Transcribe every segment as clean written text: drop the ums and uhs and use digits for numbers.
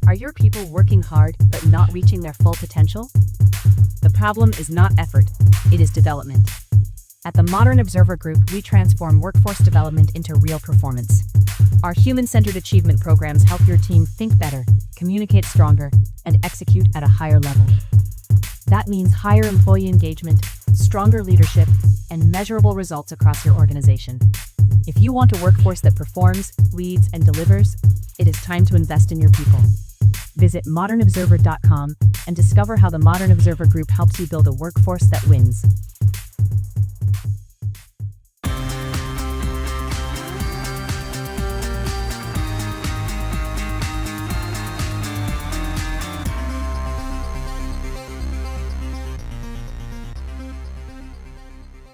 Are your people working hard but not reaching their full potential? The problem is not effort, it is development. At the Modern Observer Group, we transform workforce development into real performance. Our human-centered achievement programs help your team think better, communicate stronger, and execute at a higher level. That means higher employee engagement, stronger leadership, and measurable results across your organization. If you want a workforce that performs, leads, and delivers, it is time to invest in your people. Visit modernobserver.com and discover how the Modern Observer Group helps you build a workforce that wins.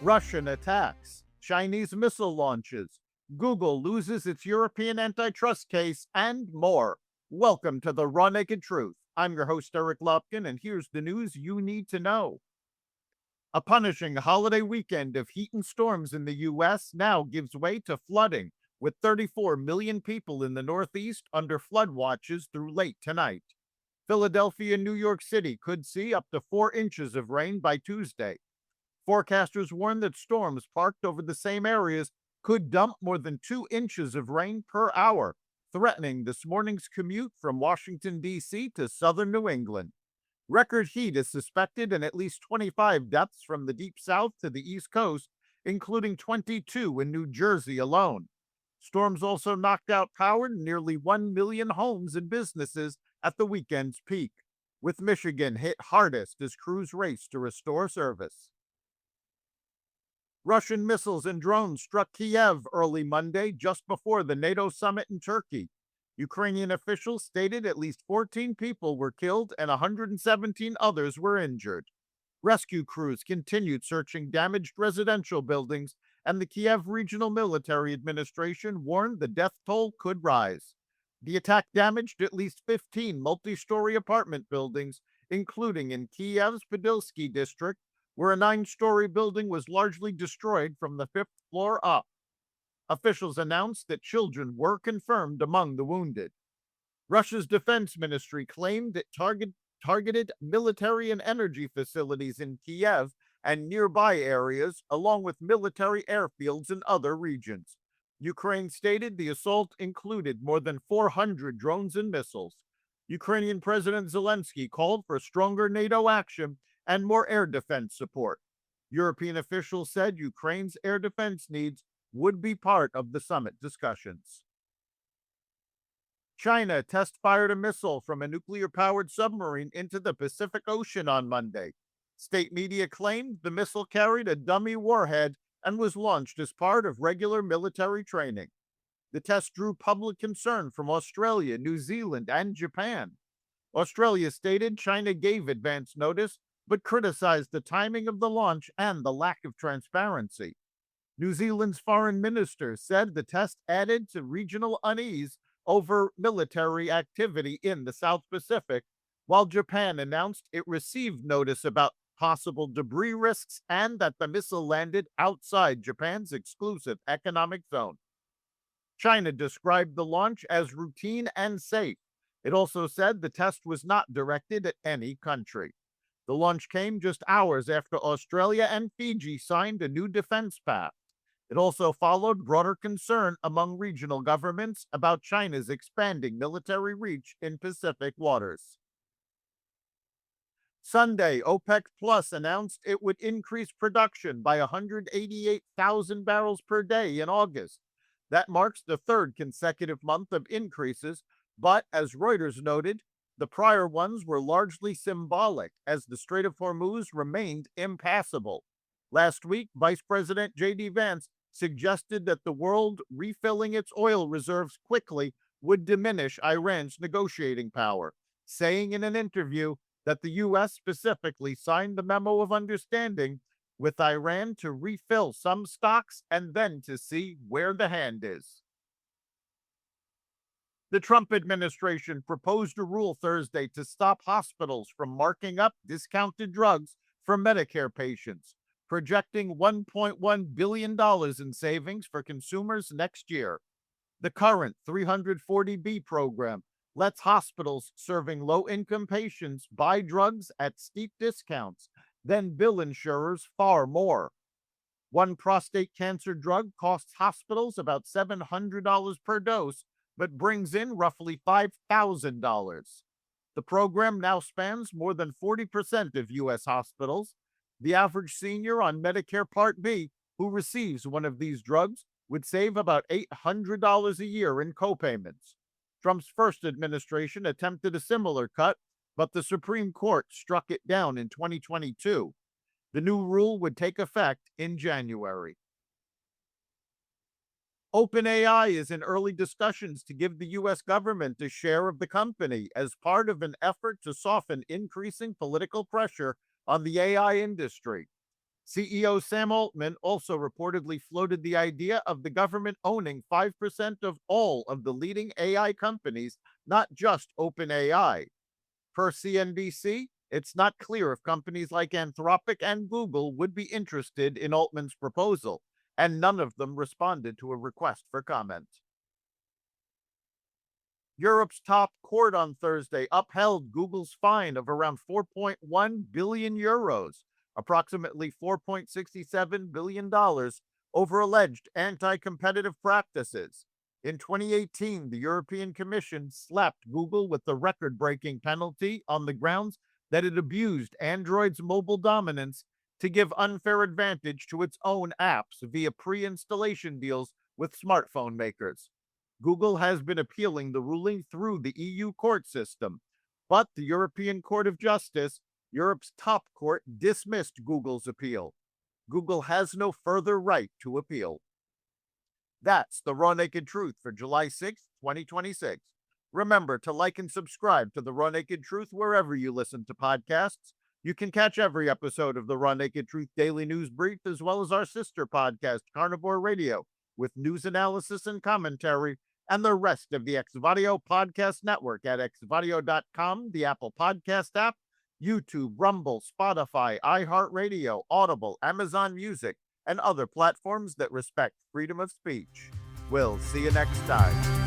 Russian attacks, Chinese missile launches, Google loses its European antitrust case, and more. Welcome to the Raw Naked Truth. I'm your host, Eric Lopkin, and here's the news you need to know. A punishing holiday weekend of heat and storms in the U.S. now gives way to flooding, with 34 million people in the Northeast under flood watches through late tonight. Philadelphia and New York City could see up to 4 inches of rain by Tuesday. Forecasters warn that storms parked over the same areas could dump more than 2 inches of rain per hour, threatening this morning's commute from Washington, D.C. to southern New England. Record heat is suspected in at least 25 deaths from the deep south to the east coast, including 22 in New Jersey alone. Storms also knocked out power in nearly 1 million homes and businesses at the weekend's peak, with Michigan hit hardest as crews race to restore service. Russian missiles and drones struck Kyiv early Monday, just before the NATO summit in Turkey. Ukrainian officials stated at least 14 people were killed and 117 others were injured. Rescue crews continued searching damaged residential buildings, and the Kyiv Regional Military Administration warned the death toll could rise. The attack damaged at least 15 multi-story apartment buildings, including in Kyiv's Podilsky district, where a 9-story building was largely destroyed from the 5th floor up. Officials announced that children were confirmed among the wounded. Russia's defense ministry claimed it targeted military and energy facilities in Kyiv and nearby areas, along with military airfields in other regions. Ukraine stated the assault included more than 400 drones and missiles. Ukrainian President Zelensky called for stronger NATO action and more air defense support. European officials said Ukraine's air defense needs would be part of the summit discussions. China test-fired a missile from a nuclear-powered submarine into the Pacific Ocean on Monday. State media claimed the missile carried a dummy warhead and was launched as part of regular military training. The test drew public concern from Australia, New Zealand, and Japan. Australia stated China gave advance notice, but criticized the timing of the launch and the lack of transparency. New Zealand's foreign minister said the test added to regional unease over military activity in the South Pacific, while Japan announced it received notice about possible debris risks and that the missile landed outside Japan's exclusive economic zone. China described the launch as routine and safe. It also said the test was not directed at any country. The launch came just hours after Australia and Fiji signed a new defense pact. It also followed broader concern among regional governments about China's expanding military reach in Pacific waters. Sunday, OPEC Plus announced it would increase production by 188,000 barrels per day in August. That marks the 3rd consecutive month of increases, but as Reuters noted, the prior ones were largely symbolic as the Strait of Hormuz remained impassable. Last week, Vice President J.D. Vance suggested that the world refilling its oil reserves quickly would diminish Iran's negotiating power, saying in an interview that the U.S. specifically signed the memo of understanding with Iran to refill some stocks and then to see where the hand is. The Trump administration proposed a rule Thursday to stop hospitals from marking up discounted drugs for Medicare patients, projecting $1.1 billion in savings for consumers next year. The current 340B program lets hospitals serving low-income patients buy drugs at steep discounts, then bill insurers far more. One prostate cancer drug costs hospitals about $700 per dose, but brings in roughly $5,000. The program now spans more than 40% of U.S. hospitals. The average senior on Medicare Part B who receives one of these drugs would save about $800 a year in copayments. Trump's first administration attempted a similar cut, but the Supreme Court struck it down in 2022. The new rule would take effect in January. OpenAI is in early discussions to give the U.S. government a share of the company as part of an effort to soften increasing political pressure on the AI industry. CEO Sam Altman also reportedly floated the idea of the government owning 5% of all of the leading AI companies, not just OpenAI. Per CNBC, it's not clear if companies like Anthropic and Google would be interested in Altman's proposal, and none of them responded to a request for comment. Europe's top court on Thursday upheld Google's fine of around 4.1 billion euros, approximately $4.67 billion, over alleged anti-competitive practices. In 2018, the European Commission slapped Google with the record-breaking penalty on the grounds that it abused Android's mobile dominance to give unfair advantage to its own apps via pre-installation deals with smartphone makers. Google has been appealing the ruling through the EU court system, but the European Court of Justice, Europe's top court, dismissed Google's appeal. Google has no further right to appeal. That's the Raw Naked Truth for July 6, 2026. Remember to like and subscribe to the Raw Naked Truth wherever you listen to podcasts. You can catch every episode of the Raw Naked Truth Daily News Brief, as well as our sister podcast, Carnivore Radio, with news analysis and commentary, and the rest of the Xvadio Podcast Network at xvadio.com, the Apple Podcast app, YouTube, Rumble, Spotify, iHeartRadio, Audible, Amazon Music, and other platforms that respect freedom of speech. We'll see you next time.